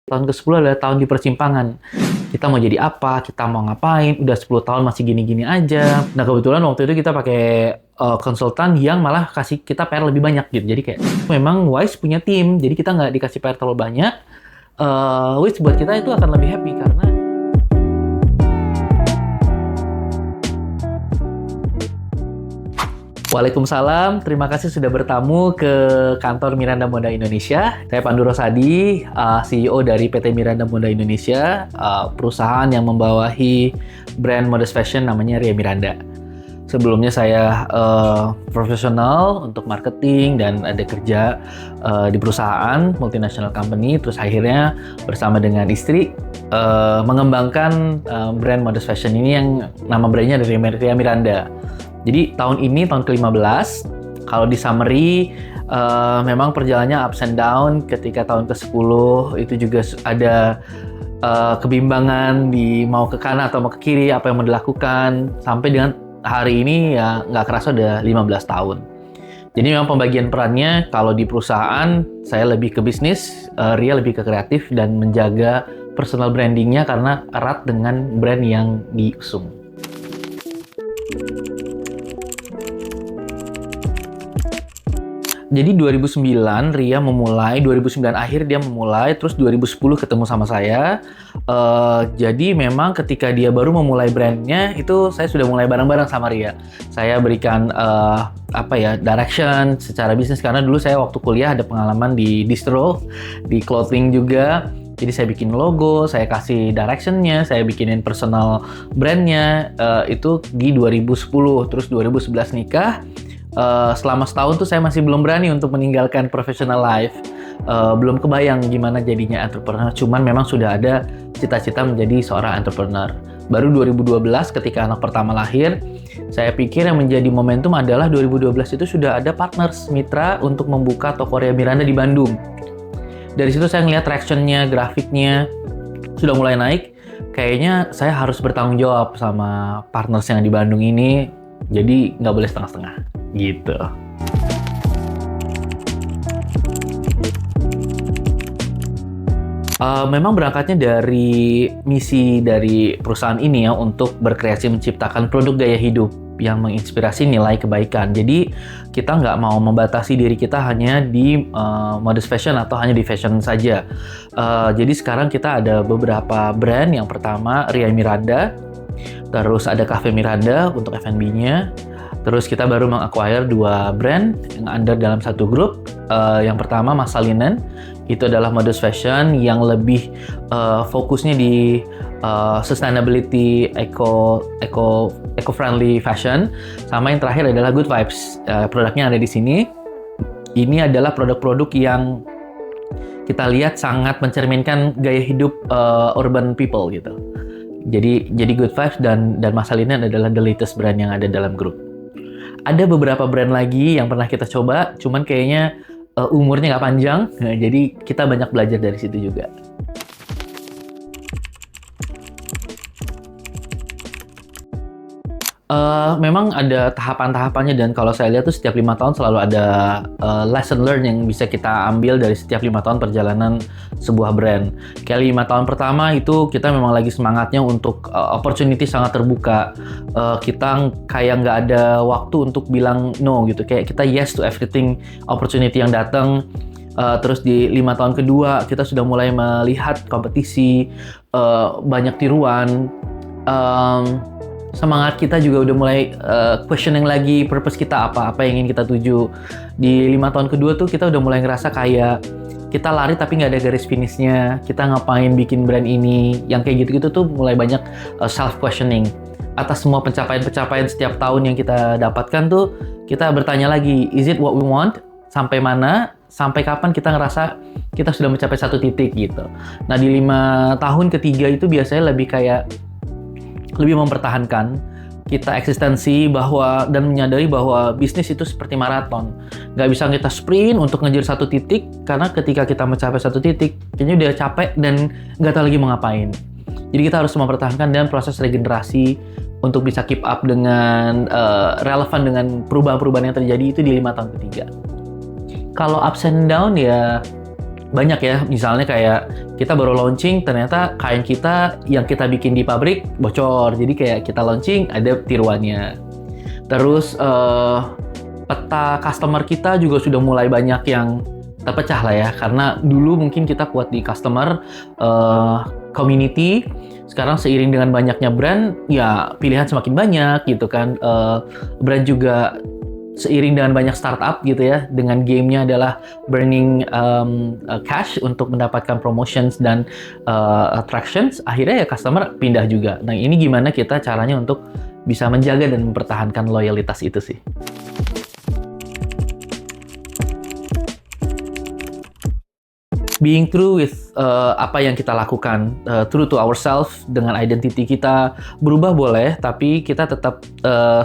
Tahun ke-10 adalah tahun di persimpangan. Kita mau jadi apa, kita mau ngapain, udah 10 tahun masih gini-gini aja. Nah, kebetulan waktu itu kita pakai konsultan yang malah kasih kita PR lebih banyak gitu. Jadi kayak memang Wise punya tim, jadi kita nggak dikasih PR terlalu banyak. Which buat kita itu akan lebih happy karena Waalaikumsalam, terima kasih sudah bertamu ke kantor Miranda Moda Indonesia. Saya Pandu Rosadi, CEO dari PT Miranda Moda Indonesia, perusahaan yang membawahi brand modest fashion namanya Ria Miranda. Sebelumnya saya profesional untuk marketing dan ada kerja di perusahaan multinational company. Terus akhirnya bersama dengan istri mengembangkan brand modest fashion ini yang nama brandnya dari Ria Miranda. Jadi tahun ini tahun ke-15, kalau di summary memang perjalanannya ups and down. Ketika tahun ke-10 itu juga ada kebimbangan di mau ke kanan atau mau ke kiri, apa yang mau dilakukan. Sampai dengan hari ini ya nggak kerasa udah 15 tahun. Jadi memang pembagian perannya kalau di perusahaan saya lebih ke bisnis, Ria lebih ke kreatif dan menjaga personal brandingnya karena erat dengan brand yang diusung. Jadi 2009 Ria memulai, 2009 akhir dia memulai, terus 2010 ketemu sama saya. Jadi memang ketika dia baru memulai brandnya, itu saya sudah mulai bareng-bareng sama Ria. Saya berikan direction secara bisnis karena dulu saya waktu kuliah ada pengalaman di distro, di clothing juga. Jadi saya bikin logo, saya kasih directionnya, saya bikinin personal brandnya. Itu di 2010, terus 2011 nikah. Selama setahun tuh saya masih belum berani untuk meninggalkan professional life. Belum kebayang gimana jadinya entrepreneur, cuman memang sudah ada cita-cita menjadi seorang entrepreneur. Baru 2012 ketika anak pertama lahir, saya pikir yang menjadi momentum adalah 2012 itu sudah ada partners mitra untuk membuka toko Ria Miranda di Bandung. Dari situ saya ngeliat traction-nya, grafiknya sudah mulai naik. Kayaknya saya harus bertanggung jawab sama partners yang di Bandung ini, jadi nggak boleh setengah-setengah. Gitu. Memang berangkatnya dari misi dari perusahaan ini ya untuk berkreasi menciptakan produk gaya hidup yang menginspirasi nilai kebaikan. Jadi kita nggak mau membatasi diri kita hanya di modest fashion atau hanya di fashion saja. Jadi sekarang kita ada beberapa brand. Yang pertama Ria Miranda, terus ada Cafe Miranda untuk F&B-nya. Terus kita baru meng-acquire 2 brand yang under dalam satu grup. Yang pertama Masa Linen, itu adalah modest fashion yang lebih fokusnya di sustainability, eco-friendly fashion. Sama yang terakhir adalah Good Vibes. Produknya ada di sini. Ini adalah produk-produk yang kita lihat sangat mencerminkan gaya hidup urban people gitu. Jadi Good Vibes dan Masa Linen adalah the latest brand yang ada dalam grup. Ada beberapa brand lagi yang pernah kita coba, cuman kayaknya umurnya nggak panjang, jadi kita banyak belajar dari situ juga. Memang ada tahapan-tahapannya dan kalau saya lihat tuh setiap 5 tahun selalu ada lesson learn yang bisa kita ambil dari setiap 5 tahun perjalanan sebuah brand. Kayak 5 tahun pertama itu kita memang lagi semangatnya untuk opportunity sangat terbuka. Kita kayak nggak ada waktu untuk bilang no gitu. Kayak kita yes to everything opportunity yang datang. Terus di 5 tahun kedua kita sudah mulai melihat kompetisi, banyak tiruan. Semangat kita juga udah mulai questioning lagi purpose kita apa yang ingin kita tuju. Di 5 tahun kedua tuh kita udah mulai ngerasa kayak kita lari tapi nggak ada garis finishnya. Kita ngapain bikin brand ini? Yang kayak gitu-gitu tuh mulai banyak self questioning. Atas semua pencapaian-pencapaian setiap tahun yang kita dapatkan tuh kita bertanya lagi, is it what we want? Sampai mana? Sampai kapan kita ngerasa kita sudah mencapai satu titik gitu. Nah di 5 tahun ketiga itu biasanya lebih mempertahankan kita eksistensi dan menyadari bahwa bisnis itu seperti maraton. Nggak bisa kita sprint untuk ngejar satu titik, karena ketika kita mencapai satu titik, kayaknya udah capek dan nggak tahu lagi mau ngapain. Jadi kita harus mempertahankan dan proses regenerasi untuk bisa keep up dengan relevan dengan perubahan-perubahan yang terjadi itu di 5 tahun ketiga. Kalau ups and down ya banyak ya, misalnya kayak kita baru launching, ternyata kain kita yang kita bikin di pabrik bocor, jadi kayak kita launching ada tiruannya. Terus peta customer kita juga sudah mulai banyak yang terpecah lah ya, karena dulu mungkin kita kuat di customer community, sekarang seiring dengan banyaknya brand, ya pilihan semakin banyak gitu kan. Brand juga seiring dengan banyak startup gitu ya, dengan gamenya adalah burning cash untuk mendapatkan promotions dan attractions, akhirnya ya customer pindah juga. Nah ini gimana kita caranya untuk bisa menjaga dan mempertahankan loyalitas itu sih. Being true with apa yang kita lakukan, true to ourselves, dengan identity kita berubah boleh, tapi kita tetap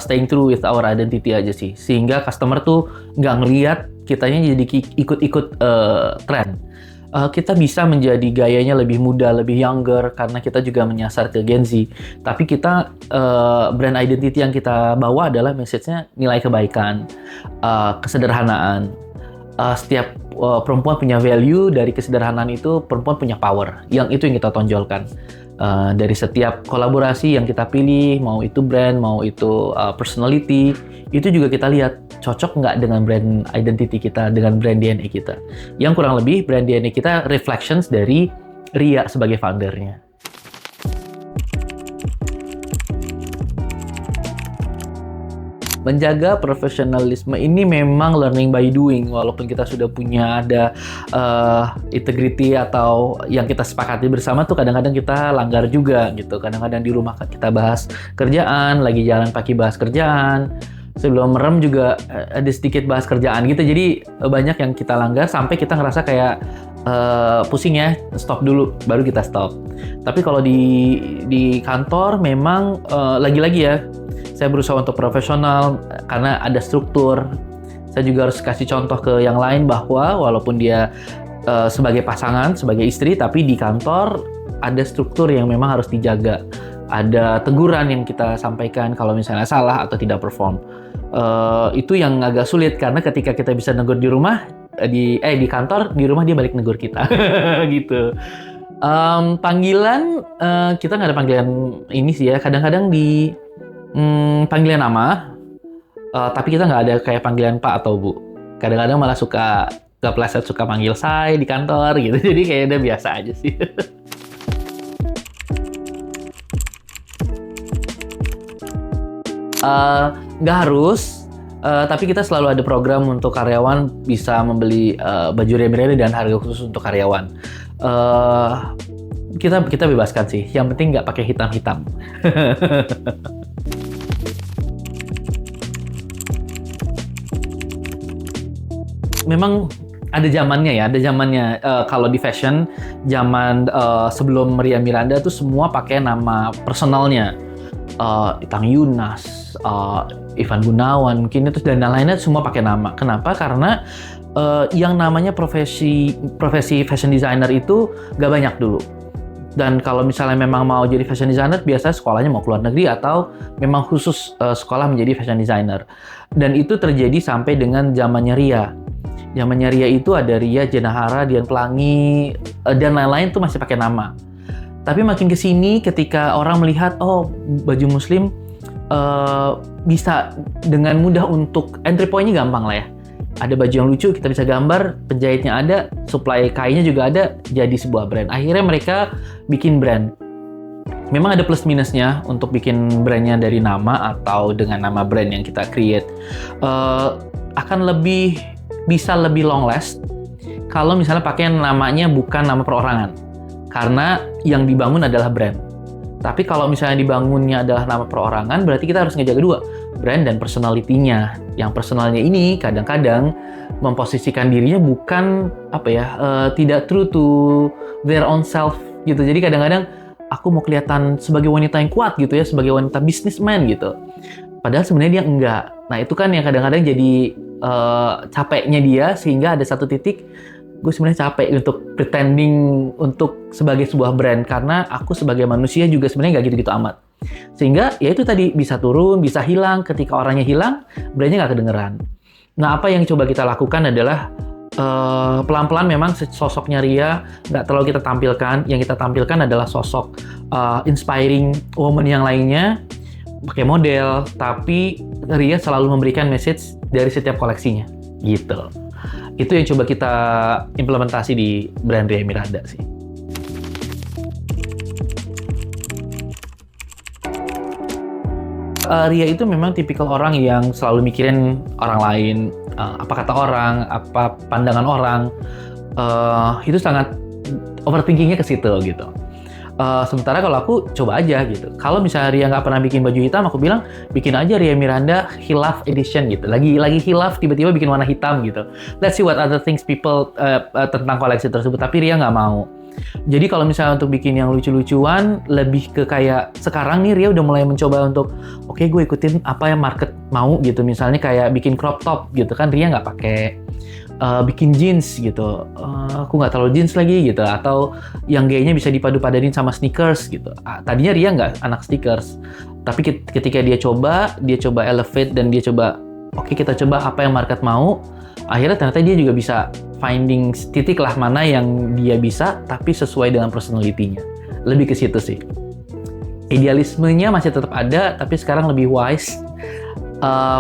staying true with our identity aja sih, sehingga customer tuh nggak ngelihat kitanya jadi ikut-ikut tren. Kita bisa menjadi gayanya lebih muda, lebih younger, karena kita juga menyasar ke Gen Z. Tapi kita, brand identity yang kita bawa adalah message-nya nilai kebaikan, kesederhanaan. Setiap perempuan punya value, dari kesederhanaan itu perempuan punya power. Yang itu yang kita tonjolkan. Dari setiap kolaborasi yang kita pilih, mau itu brand, mau itu personality, itu juga kita lihat cocok nggak dengan brand identity kita, dengan brand DNA kita. Yang kurang lebih brand DNA kita reflections dari Ria sebagai foundernya. Menjaga profesionalisme ini memang learning by doing, walaupun kita sudah punya ada integrity atau yang kita sepakati bersama tuh kadang-kadang kita langgar juga gitu. Kadang-kadang di rumah kita bahas kerjaan, lagi jalan pagi bahas kerjaan, sebelum merem juga ada sedikit bahas kerjaan gitu. Jadi banyak yang kita langgar sampai kita ngerasa kayak pusing ya, stop dulu, baru kita stop. Tapi kalau di kantor memang lagi-lagi ya, saya berusaha untuk profesional karena ada struktur. Saya juga harus kasih contoh ke yang lain bahwa walaupun dia sebagai pasangan, sebagai istri, tapi di kantor ada struktur yang memang harus dijaga. Ada teguran yang kita sampaikan kalau misalnya salah atau tidak perform. Itu yang agak sulit karena ketika kita bisa negur di rumah, di kantor, di rumah dia balik negur kita gitu. Panggilan kita nggak ada panggilan ini sih ya. Kadang-kadang di panggilan nama, tapi kita nggak ada kayak panggilan Pak atau Bu. Kadang-kadang malah suka kepleset, suka panggil saya di kantor gitu. Jadi kayak udah biasa aja sih. Nggak harus, tapi kita selalu ada program untuk karyawan bisa membeli baju Ria dan harga khusus untuk karyawan. Kita bebaskan sih, yang penting nggak pakai hitam-hitam. Memang ada zamannya ya, kalau di fashion, zaman sebelum Ria Miranda tuh semua pakai nama personalnya. Itang Yunas, Ivan Gunawan, mungkin itu dan lainnya semua pakai nama. Kenapa? Karena yang namanya profesi fashion designer itu gak banyak dulu. Dan kalau misalnya memang mau jadi fashion designer, biasanya sekolahnya mau keluar negeri atau memang khusus sekolah menjadi fashion designer. Dan itu terjadi sampai dengan zamannya Ria. Zamannya Ria itu ada Ria, Jenahara, Dian Pelangi, dan lain-lain tuh masih pakai nama. Tapi makin kesini ketika orang melihat, oh baju muslim bisa dengan mudah untuk entry point-nya gampang lah ya. Ada baju yang lucu, kita bisa gambar, penjahitnya ada, supply kainnya juga ada, jadi sebuah brand. Akhirnya mereka bikin brand. Memang ada plus minusnya untuk bikin brandnya dari nama atau dengan nama brand yang kita create. Akan bisa lebih long last kalau misalnya pakai namanya bukan nama perorangan. Karena yang dibangun adalah brand. Tapi kalau misalnya dibangunnya adalah nama perorangan, berarti kita harus ngejaga dua, brand dan personality-nya. Yang personalnya ini kadang-kadang memposisikan dirinya bukan tidak true to their own self gitu. Jadi kadang-kadang aku mau kelihatan sebagai wanita yang kuat gitu ya, sebagai wanita businessman gitu. Padahal sebenarnya dia enggak. Nah itu kan yang kadang-kadang jadi capeknya dia, sehingga ada satu titik gue sebenarnya capek untuk pretending untuk sebagai sebuah brand, karena aku sebagai manusia juga sebenarnya nggak gitu-gitu amat. Sehingga ya itu tadi bisa turun, bisa hilang. Ketika orangnya hilang, brandnya nggak kedengeran. Nah apa yang coba kita lakukan adalah pelan-pelan memang sosoknya Ria nggak terlalu kita tampilkan. Yang kita tampilkan adalah sosok inspiring woman yang lainnya, pakai model, tapi Ria selalu memberikan message dari setiap koleksinya, gitu. Itu yang coba kita implementasi di brand Ria Miranda sih. Ria itu memang tipikal orang yang selalu mikirin orang lain, apa kata orang, apa pandangan orang, itu sangat overthinkingnya ke situ gitu. Sementara kalau aku coba aja gitu. Kalau misalnya Ria nggak pernah bikin baju hitam, aku bilang bikin aja Ria Miranda Hilaf Edition gitu. Lagi hilaf tiba-tiba bikin warna hitam gitu. Let's see what other things people tentang koleksi tersebut. Tapi Ria nggak mau. Jadi kalau misalnya untuk bikin yang lucu-lucuan, lebih ke kayak sekarang nih Ria udah mulai mencoba untuk oke, gue ikutin apa yang market mau gitu. Misalnya kayak bikin crop top gitu kan, Ria nggak pakai. Bikin jeans gitu, aku nggak terlalu jeans lagi gitu, atau yang gayanya bisa dipadu-padanin sama sneakers gitu. Tadinya Ria nggak anak sneakers, tapi ketika dia coba elevate dan dia coba, oke, kita coba apa yang market mau, akhirnya ternyata dia juga bisa finding titik lah mana yang dia bisa, tapi sesuai dengan personality-nya. Lebih ke situ sih. Idealismenya masih tetap ada, tapi sekarang lebih wise.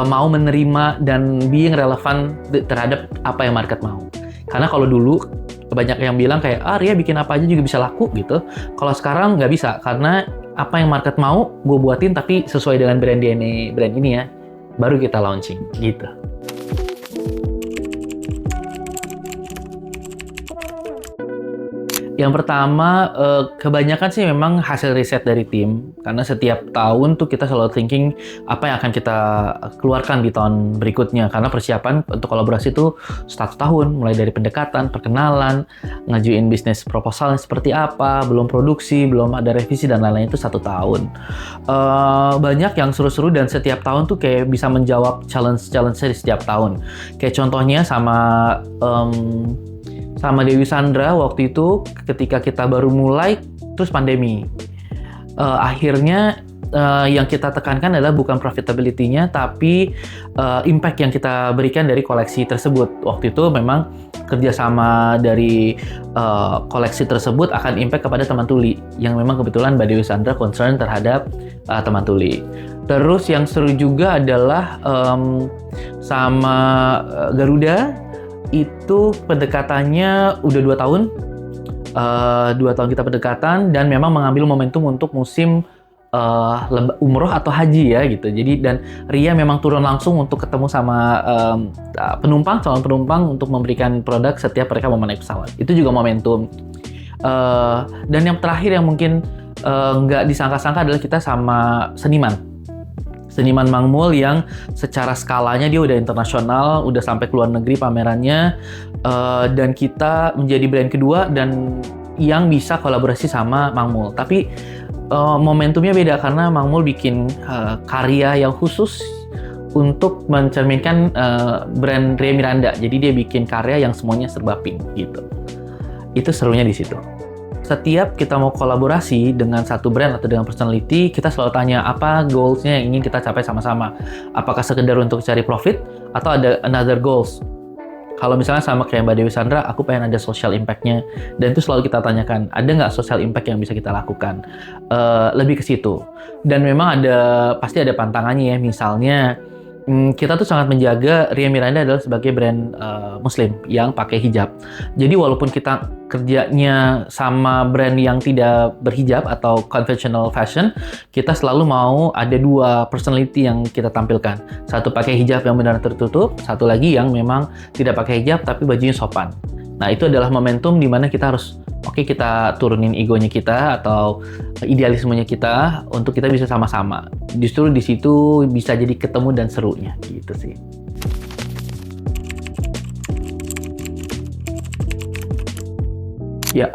Mau menerima dan being relevan terhadap apa yang market mau. Karena kalau dulu banyak yang bilang kayak Ria bikin apa aja juga bisa laku gitu. Kalau sekarang nggak bisa, karena apa yang market mau gue buatin tapi sesuai dengan brand DNA brand ini ya, baru kita launching gitu. Yang pertama, kebanyakan sih memang hasil riset dari tim. Karena setiap tahun tuh kita selalu thinking apa yang akan kita keluarkan di tahun berikutnya. Karena persiapan untuk kolaborasi itu 1 tahun. Mulai dari pendekatan, perkenalan, ngajuin bisnis proposal seperti apa, belum produksi, belum ada revisi, dan lain-lain itu 1 tahun. Banyak yang seru-seru dan setiap tahun tuh kayak bisa menjawab challenge-challenge di setiap tahun. Kayak contohnya sama Dewi Sandra waktu itu ketika kita baru mulai terus pandemi. Akhirnya yang kita tekankan adalah bukan profitability-nya tapi impact yang kita berikan dari koleksi tersebut. Waktu itu memang kerjasama dari koleksi tersebut akan impact kepada teman tuli yang memang kebetulan Mbak Dewi Sandra concern terhadap teman tuli. Terus yang seru juga adalah sama Garuda. Itu pendekatannya udah 2 tahun. 2 tahun kita pendekatan dan memang mengambil momentum untuk musim umroh atau haji ya gitu. Jadi dan Ria memang turun langsung untuk ketemu sama calon penumpang untuk memberikan produk setiap mereka mau naik pesawat. Itu juga momentum. Dan yang terakhir yang mungkin nggak disangka-sangka adalah kita sama Seniman Mangmul yang secara skalanya dia udah internasional, udah sampai ke luar negeri pamerannya, dan kita menjadi brand kedua dan yang bisa kolaborasi sama Mangmul. Tapi momentumnya beda karena Mangmul bikin karya yang khusus untuk mencerminkan brand Ria Miranda. Jadi dia bikin karya yang semuanya serba pink gitu. Itu serunya di situ. Setiap kita mau kolaborasi dengan satu brand atau dengan personality, kita selalu tanya apa goals-nya yang ingin kita capai sama-sama. Apakah sekedar untuk cari profit atau ada another goals? Kalau misalnya sama kayak Mbak Dewi Sandra, aku pengen ada social impact-nya. Dan itu selalu kita tanyakan, ada nggak social impact yang bisa kita lakukan? Lebih ke situ. Dan memang pasti ada pantangannya ya. Misalnya, kita tuh sangat menjaga Ria Miranda adalah sebagai brand muslim yang pakai hijab. Jadi walaupun kita kerjanya sama brand yang tidak berhijab atau conventional fashion, kita selalu mau ada 2 personality yang kita tampilkan. Satu pakai hijab yang benar tertutup, satu lagi yang memang tidak pakai hijab tapi bajunya sopan. Nah, itu adalah momentum di mana kita harus kita turunin egonya kita atau idealismenya kita untuk kita bisa sama-sama. Justru di situ bisa jadi ketemu dan serunya gitu sih. Ya,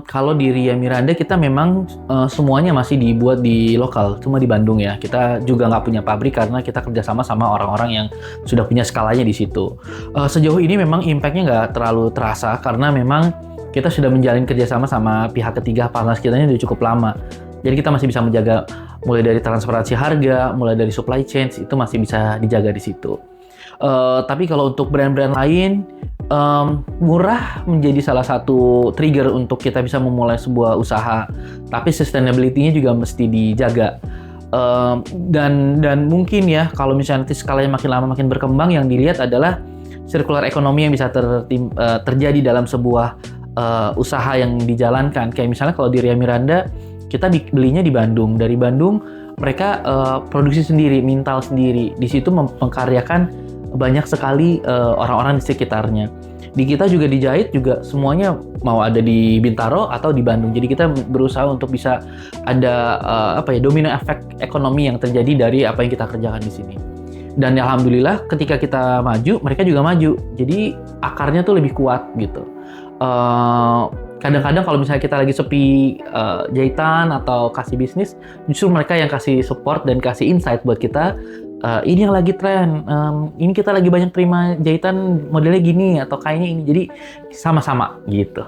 kalau di Ria Miranda kita memang semuanya masih dibuat di lokal, cuma di Bandung ya. Kita juga nggak punya pabrik karena kita kerjasama sama orang-orang yang sudah punya skalanya di situ. Sejauh ini memang impact-nya nggak terlalu terasa karena memang kita sudah menjalin kerjasama sama pihak ketiga, partners kita ini udah cukup lama. Jadi kita masih bisa menjaga mulai dari transparansi harga, mulai dari supply chain, itu masih bisa dijaga di situ. Tapi kalau untuk brand-brand lain, murah menjadi salah satu trigger untuk kita bisa memulai sebuah usaha. Tapi sustainability-nya juga mesti dijaga. Dan mungkin ya, kalau misalnya nanti skalanya makin lama makin berkembang, yang dilihat adalah circular economy yang bisa terjadi dalam sebuah usaha yang dijalankan. Kayak misalnya kalau di Ria Miranda, kita belinya di Bandung. Dari Bandung, mereka produksi sendiri, mintal sendiri. Di situ mengkaryakan banyak sekali orang-orang di sekitarnya. Di kita juga dijahit juga semuanya mau ada di Bintaro atau di Bandung. Jadi kita berusaha untuk bisa ada domino efek ekonomi yang terjadi dari apa yang kita kerjakan di sini. Dan alhamdulillah ketika kita maju, mereka juga maju. Jadi akarnya tuh lebih kuat gitu. Kadang-kadang kalau misalnya kita lagi sepi jahitan atau kasih bisnis, justru mereka yang kasih support dan kasih insight buat kita. Ini yang lagi tren, ini kita lagi banyak terima jahitan modelnya gini atau kainnya ini, jadi sama-sama gitu.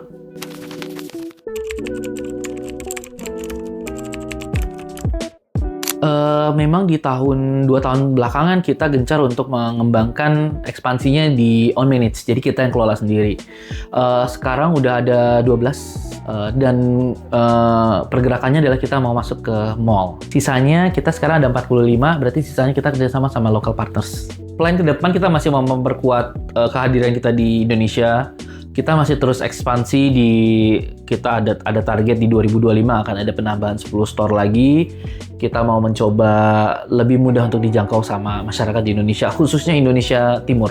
Memang di 2 tahun belakangan kita gencar untuk mengembangkan ekspansinya di on manage, jadi kita yang kelola sendiri. Sekarang udah ada 12 dan pergerakannya adalah kita mau masuk ke mall. Sisanya kita sekarang ada 45, berarti sisanya kita kerjasama sama local partners. Plan ke depan kita masih mau memperkuat kehadiran kita di Indonesia. Kita masih terus ekspansi kita ada target di 2025 akan ada penambahan 10 store lagi. Kita mau mencoba lebih mudah untuk dijangkau sama masyarakat di Indonesia, khususnya Indonesia Timur.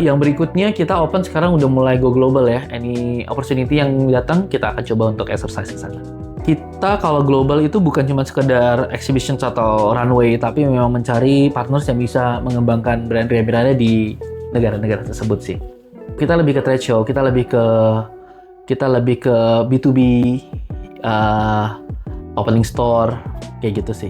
Yang berikutnya kita open sekarang udah mulai go global ya. Any opportunity yang datang kita akan coba untuk exercise ke sana. Kita kalau global itu bukan cuma sekedar exhibitions atau runway, tapi memang mencari partners yang bisa mengembangkan brand Ria Miranda di negara-negara tersebut sih. Kita lebih ke trade show, kita lebih ke B2B, opening store, kayak gitu sih.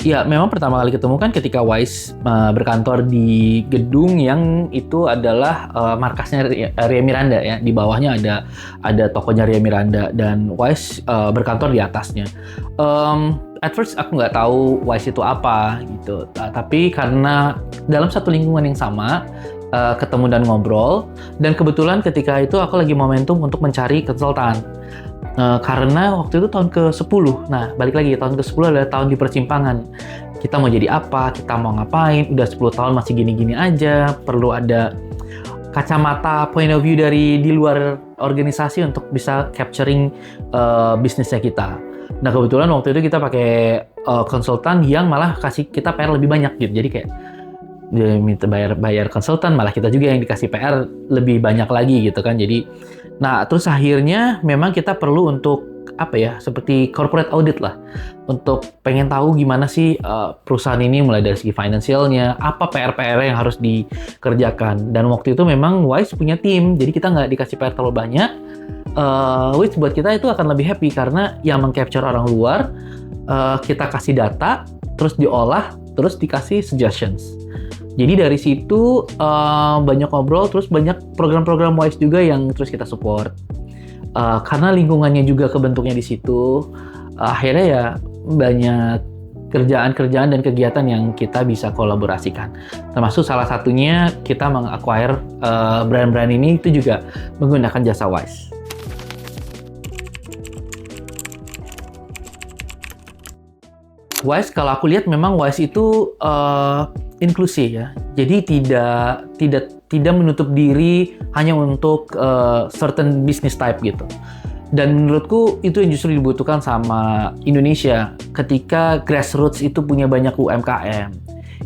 Ya, memang pertama kali ketemu kan ketika Wise berkantor di gedung yang itu adalah markasnya Ria Miranda ya. Di bawahnya ada tokonya Ria Miranda dan Wise berkantor di atasnya. At first aku nggak tahu Wise itu apa gitu, tapi karena dalam satu lingkungan yang sama ketemu dan ngobrol, dan kebetulan ketika itu aku lagi momentum untuk mencari konsultan. Karena waktu itu tahun ke-10, nah balik lagi tahun ke-10 adalah tahun di persimpangan. Kita mau jadi apa, kita mau ngapain, udah 10 tahun masih gini-gini aja, perlu ada kacamata point of view dari di luar organisasi untuk bisa capturing bisnisnya kita. Nah kebetulan waktu itu kita pakai konsultan yang malah kasih kita PR lebih banyak gitu, jadi kayak dia minta bayar konsultan, malah kita juga yang dikasih PR lebih banyak lagi gitu kan. Jadi nah terus akhirnya memang kita perlu untuk seperti corporate audit lah, untuk pengen tahu gimana sih perusahaan ini mulai dari segi finansialnya, apa PR-PR yang harus dikerjakan. Dan waktu itu memang Wise punya tim, jadi kita nggak dikasih PR terlalu banyak, which buat kita itu akan lebih happy karena yang meng-capture orang luar, kita kasih data, terus diolah, terus dikasih suggestions. Jadi dari situ banyak ngobrol, terus banyak program-program Wise juga yang terus kita support. Karena lingkungannya juga kebentuknya di situ, akhirnya ya banyak kerjaan-kerjaan dan kegiatan yang kita bisa kolaborasikan. Termasuk salah satunya kita meng-acquire brand-brand ini itu juga menggunakan jasa Wise. Wise kalau aku lihat memang Wise itu inklusif ya. Jadi tidak menutup diri hanya untuk certain business type gitu. Dan menurutku itu yang justru dibutuhkan sama Indonesia ketika grassroots itu punya banyak UMKM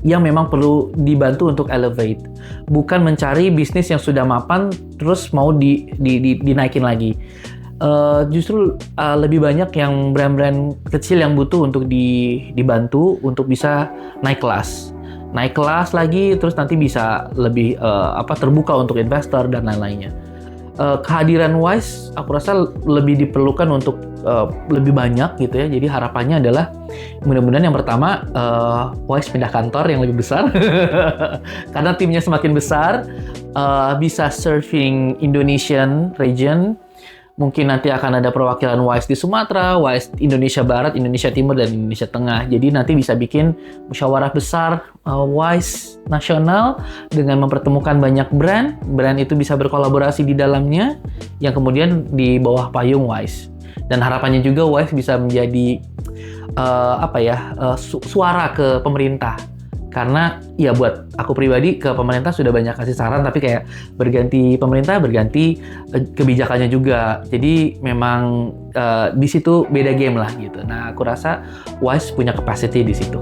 yang memang perlu dibantu untuk elevate, bukan mencari bisnis yang sudah mapan terus mau dinaikin lagi. Justru lebih banyak yang brand-brand kecil yang butuh untuk dibantu untuk bisa naik kelas lagi, terus nanti bisa lebih terbuka untuk investor dan lain-lainnya. Kehadiran Wise aku rasa lebih diperlukan untuk lebih banyak gitu ya. Jadi harapannya adalah mudah-mudahan yang pertama Wise pindah kantor yang lebih besar karena timnya semakin besar, bisa serving Indonesian region, Mungkin nanti akan ada perwakilan WISE di Sumatera, WISE Indonesia Barat, Indonesia Timur, dan Indonesia Tengah. Jadi nanti bisa bikin musyawarah besar WISE nasional dengan mempertemukan banyak brand. Brand itu bisa berkolaborasi di dalamnya, yang kemudian di bawah payung WISE. Dan harapannya juga WISE bisa menjadi suara ke pemerintah. Karena ya buat aku pribadi ke pemerintah sudah banyak kasih saran, tapi kayak berganti pemerintah, berganti kebijakannya juga. Jadi memang di situ beda game lah gitu. Nah, aku rasa WISE punya capacity di situ.